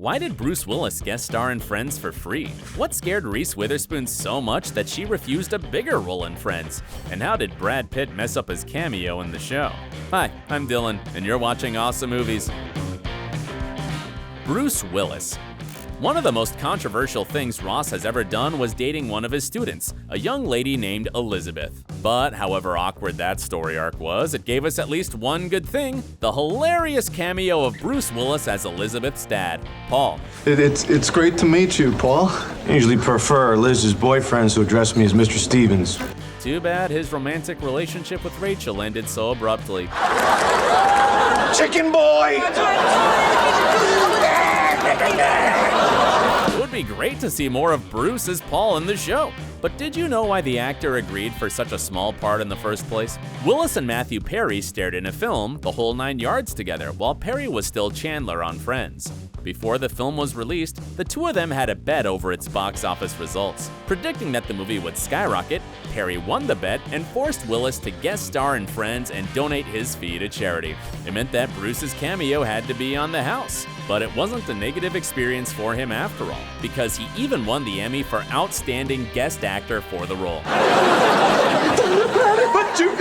Why did Bruce Willis guest star in Friends for free? What scared Reese Witherspoon so much that she refused a bigger role in Friends? And how did Brad Pitt mess up his cameo in the show? Hi, I'm Dylan, and you're watching Awesome Movies. Bruce Willis. One of the most controversial things Ross has ever done was dating one of his students, a young lady named Elizabeth. But however awkward that story arc was, it gave us at least one good thing: the hilarious cameo of Bruce Willis as Elizabeth's dad, Paul. It's great to meet you, Paul. I usually prefer Liz's boyfriends who address me as Mr. Stevens. Too bad his romantic relationship with Rachel ended so abruptly. Chicken boy! It would be great to see more of Bruce as Paul in the show. But did you know why the actor agreed for such a small part in the first place? Willis and Matthew Perry starred in a film, The Whole 9 Yards, together, while Perry was still Chandler on Friends. Before the film was released, the two of them had a bet over its box office results. Predicting that the movie would skyrocket, Perry won the bet and forced Willis to guest star in Friends and donate his fee to charity. It meant that Bruce's cameo had to be on the house. But it wasn't a negative experience for him after all, because he even won the Emmy for Outstanding Guest Actor for the role. But you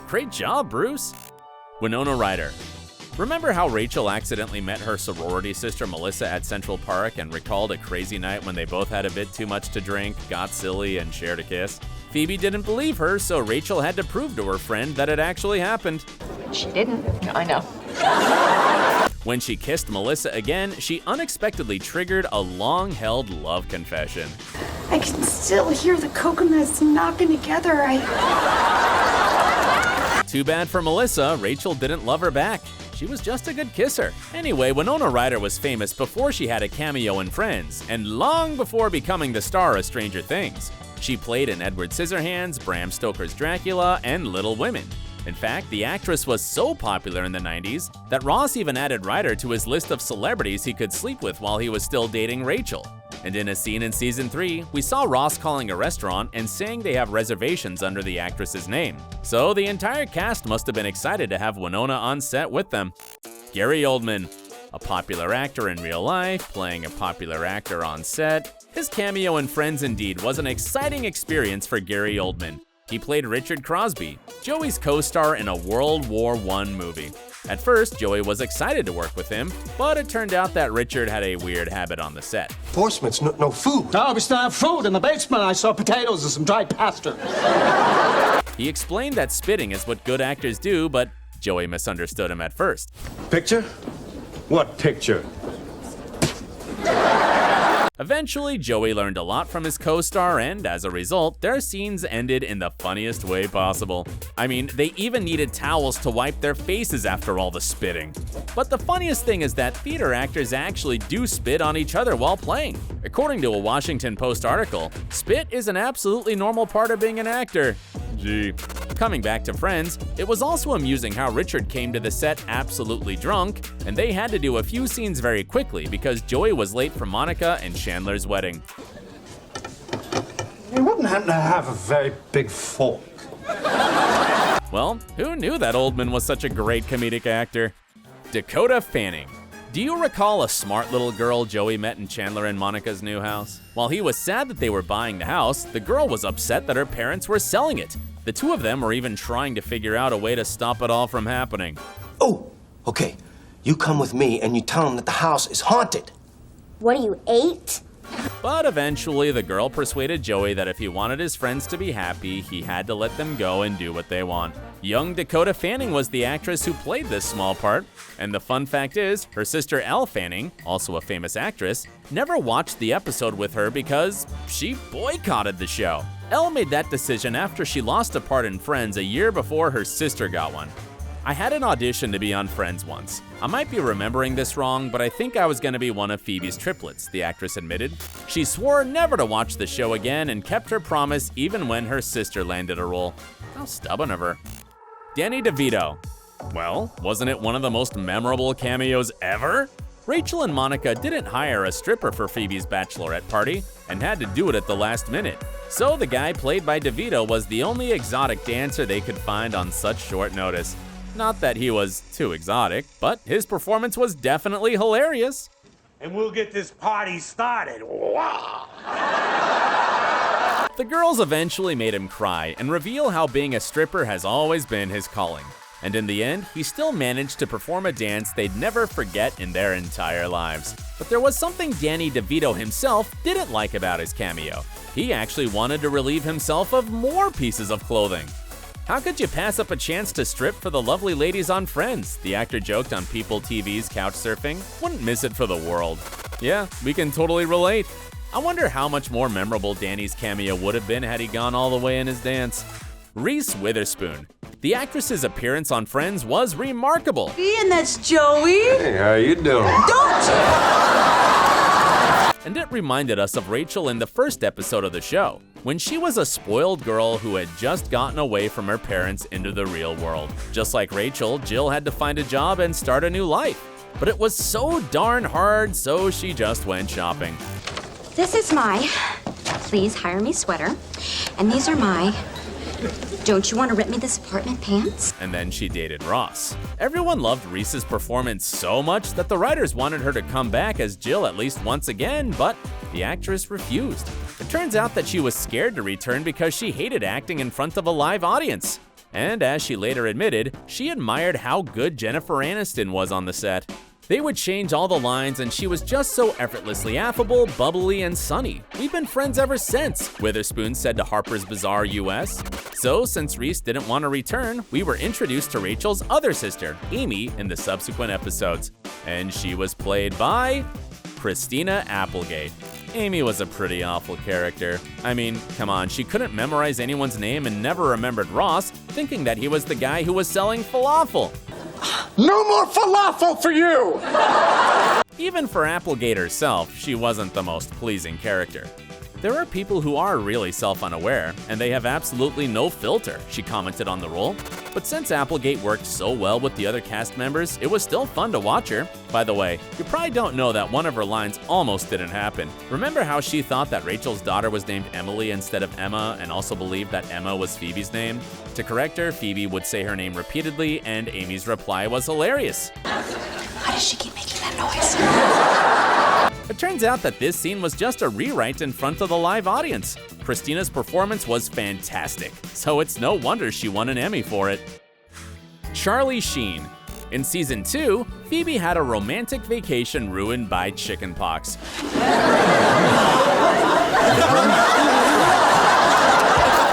Great job, Bruce! Winona Ryder. Remember how Rachel accidentally met her sorority sister Melissa at Central Park and recalled a crazy night when they both had a bit too much to drink, got silly, and shared a kiss? Phoebe didn't believe her, so Rachel had to prove to her friend that it actually happened. She didn't. I know. When she kissed Melissa again, she unexpectedly triggered a long-held love confession. I can still hear the coconuts knocking together. Too bad for Melissa, Rachel didn't love her back. She was just a good kisser. Anyway, Winona Ryder was famous before she had a cameo in Friends, and long before becoming the star of Stranger Things. She played in Edward Scissorhands, Bram Stoker's Dracula, and Little Women. In fact, the actress was so popular in the 90s that Ross even added Ryder to his list of celebrities he could sleep with while he was still dating Rachel. And in a scene in season 3, we saw Ross calling a restaurant and saying they have reservations under the actress's name. So the entire cast must have been excited to have Winona on set with them. Gary Oldman. A popular actor in real life, playing a popular actor on set. His cameo in Friends indeed was an exciting experience for Gary Oldman. He played Richard Crosby, Joey's co-star in a World War I movie. At first, Joey was excited to work with him, but it turned out that Richard had a weird habit on the set. Forcement's no food. No, we still have food in the basement. I saw potatoes and some dried pasta. He explained that spitting is what good actors do, but Joey misunderstood him at first. Picture? What picture? Eventually, Joey learned a lot from his co-star, and as a result, their scenes ended in the funniest way possible. I mean, they even needed towels to wipe their faces after all the spitting. But the funniest thing is that theater actors actually do spit on each other while playing. According to a Washington Post article, spit is an absolutely normal part of being an actor. Gee. Coming back to Friends, it was also amusing how Richard came to the set absolutely drunk, and they had to do a few scenes very quickly because Joey was late for Monica and Chandler's wedding. You wouldn't happen to have a very big fork. Well, who knew that Oldman was such a great comedic actor? Dakota Fanning. Do you recall a smart little girl Joey met in Chandler and Monica's new house? While he was sad that they were buying the house, the girl was upset that her parents were selling it. The two of them were even trying to figure out a way to stop it all from happening. Oh, okay. You come with me and you tell them that the house is haunted. What are you, 8? But eventually, the girl persuaded Joey that if he wanted his friends to be happy, he had to let them go and do what they want. Young Dakota Fanning was the actress who played this small part, and the fun fact is, her sister Elle Fanning, also a famous actress, never watched the episode with her because she boycotted the show. Elle made that decision after she lost a part in Friends a year before her sister got one. I had an audition to be on Friends once. I might be remembering this wrong, but I think I was going to be one of Phoebe's triplets, the actress admitted. She swore never to watch the show again and kept her promise even when her sister landed a role. How stubborn of her. Danny DeVito. Well, wasn't it one of the most memorable cameos ever? Rachel and Monica didn't hire a stripper for Phoebe's bachelorette party and had to do it at the last minute. So the guy played by DeVito was the only exotic dancer they could find on such short notice. Not that he was too exotic, but his performance was definitely hilarious. And we'll get this party started. Wow. The girls eventually made him cry and reveal how being a stripper has always been his calling. And in the end, he still managed to perform a dance they'd never forget in their entire lives. But there was something Danny DeVito himself didn't like about his cameo. He actually wanted to relieve himself of more pieces of clothing. How could you pass up a chance to strip for the lovely ladies on Friends? The actor joked on People TV's Couch Surfing. Wouldn't miss it for the world. Yeah, we can totally relate. I wonder how much more memorable Danny's cameo would have been had he gone all the way in his dance. Reese Witherspoon. The actress's appearance on Friends was remarkable. And that's Joey. Hey, how you doing? And it reminded us of Rachel in the first episode of the show, when she was a spoiled girl who had just gotten away from her parents into the real world. Just like Rachel, Jill had to find a job and start a new life. But it was so darn hard, so she just went shopping. This is my please hire me sweater, and these are my don't you want to rent me this apartment pants? And then she dated Ross. Everyone loved Reese's performance so much that the writers wanted her to come back as Jill at least once again, but the actress refused. It turns out that she was scared to return because she hated acting in front of a live audience. And as she later admitted, she admired how good Jennifer Aniston was on the set. They would change all the lines and she was just so effortlessly affable, bubbly, and sunny. We've been friends ever since, Witherspoon said to Harper's Bazaar US. So, since Reese didn't want to return, we were introduced to Rachel's other sister, Amy, in the subsequent episodes. And she was played by Christina Applegate. Amy was a pretty awful character. I mean, come on, she couldn't memorize anyone's name and never remembered Ross, thinking that he was the guy who was selling falafel. No more falafel for you! Even for Applegate herself, she wasn't the most pleasing character. There are people who are really self-unaware, and they have absolutely no filter, she commented on the role. But since Applegate worked so well with the other cast members, it was still fun to watch her. By the way, you probably don't know that one of her lines almost didn't happen. Remember how she thought that Rachel's daughter was named Emily instead of Emma, and also believed that Emma was Phoebe's name? To correct her, Phoebe would say her name repeatedly, and Amy's reply was hilarious. Why does she keep making that noise? It turns out that this scene was just a rewrite in front of the live audience. Christina's performance was fantastic, so it's no wonder she won an Emmy for it. Charlie Sheen. In season 2, Phoebe had a romantic vacation ruined by chickenpox.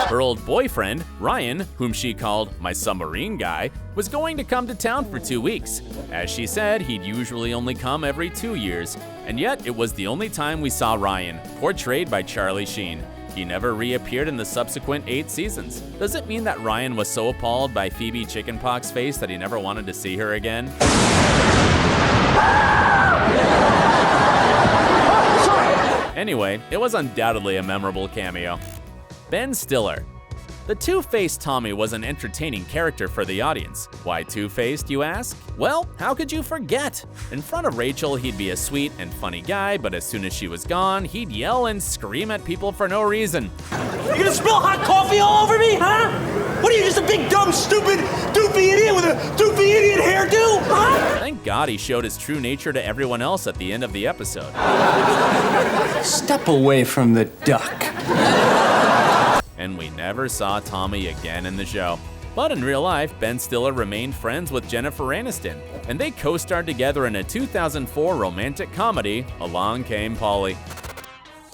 Her old boyfriend, Ryan, whom she called my submarine guy, was going to come to town for 2 weeks. As she said, he'd usually only come every 2 years, and yet it was the only time we saw Ryan, portrayed by Charlie Sheen. He never reappeared in the subsequent 8 seasons. Does it mean that Ryan was so appalled by Phoebe chickenpox face that he never wanted to see her again? Anyway, it was undoubtedly a memorable cameo. Ben Stiller. The Two-Faced Tommy was an entertaining character for the audience. Why two-faced, you ask? Well, how could you forget? In front of Rachel, he'd be a sweet and funny guy, but as soon as she was gone, he'd yell and scream at people for no reason. You gonna spill hot coffee all over me, huh? What are you, just a big, dumb, stupid, doofy idiot with a doofy idiot hairdo, huh? Thank God he showed his true nature to everyone else at the end of the episode. Step away from the duck. And we never saw Tommy again in the show. But in real life, Ben Stiller remained friends with Jennifer Aniston, and they co-starred together in a 2004 romantic comedy, Along Came Polly.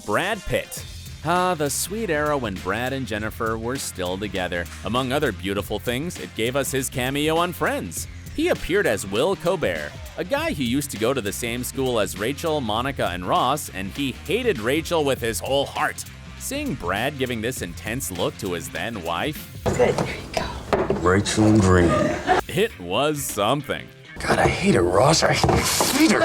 Brad Pitt. The sweet era when Brad and Jennifer were still together. Among other beautiful things, it gave us his cameo on Friends. He appeared as Will Colbert, a guy who used to go to the same school as Rachel, Monica, and Ross, and he hated Rachel with his whole heart. Seeing Brad giving this intense look to his then wife, Good, there you go. Rachel Green. it was something. God, I hate her, Ross. I hate her.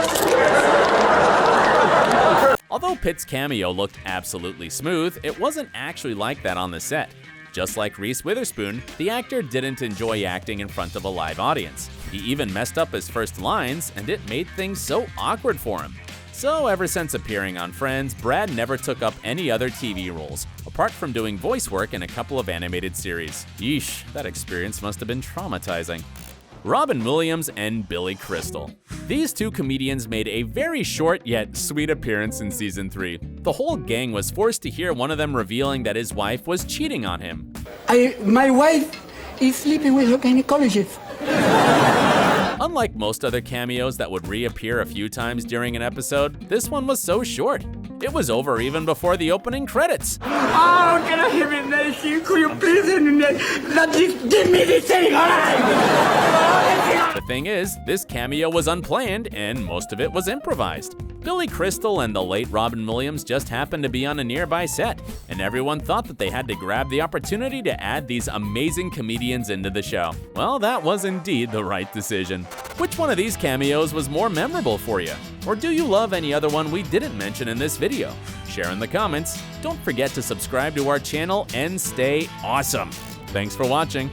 Although Pitt's cameo looked absolutely smooth, it wasn't actually like that on the set. Just like Reese Witherspoon, the actor didn't enjoy acting in front of a live audience. He even messed up his first lines, and it made things so awkward for him. So ever since appearing on Friends, Brad never took up any other TV roles, apart from doing voice work in a couple of animated series. Yeesh, that experience must have been traumatizing. Robin Williams and Billy Crystal. These two comedians made a very short yet sweet appearance in season 3. The whole gang was forced to hear one of them revealing that his wife was cheating on him. My wife is sleeping with her gynecologist. Unlike most other cameos that would reappear a few times during an episode, this one was so short. It was over even before the opening credits. Oh, can I have it, Nancy? Could you please give me this thing, all right? The thing is, this cameo was unplanned and most of it was improvised. Billy Crystal and the late Robin Williams just happened to be on a nearby set, and everyone thought that they had to grab the opportunity to add these amazing comedians into the show. Well, that was indeed the right decision. Which one of these cameos was more memorable for you? Or do you love any other one we didn't mention in this video? Share in the comments. Don't forget to subscribe to our channel and stay awesome. Thanks for watching.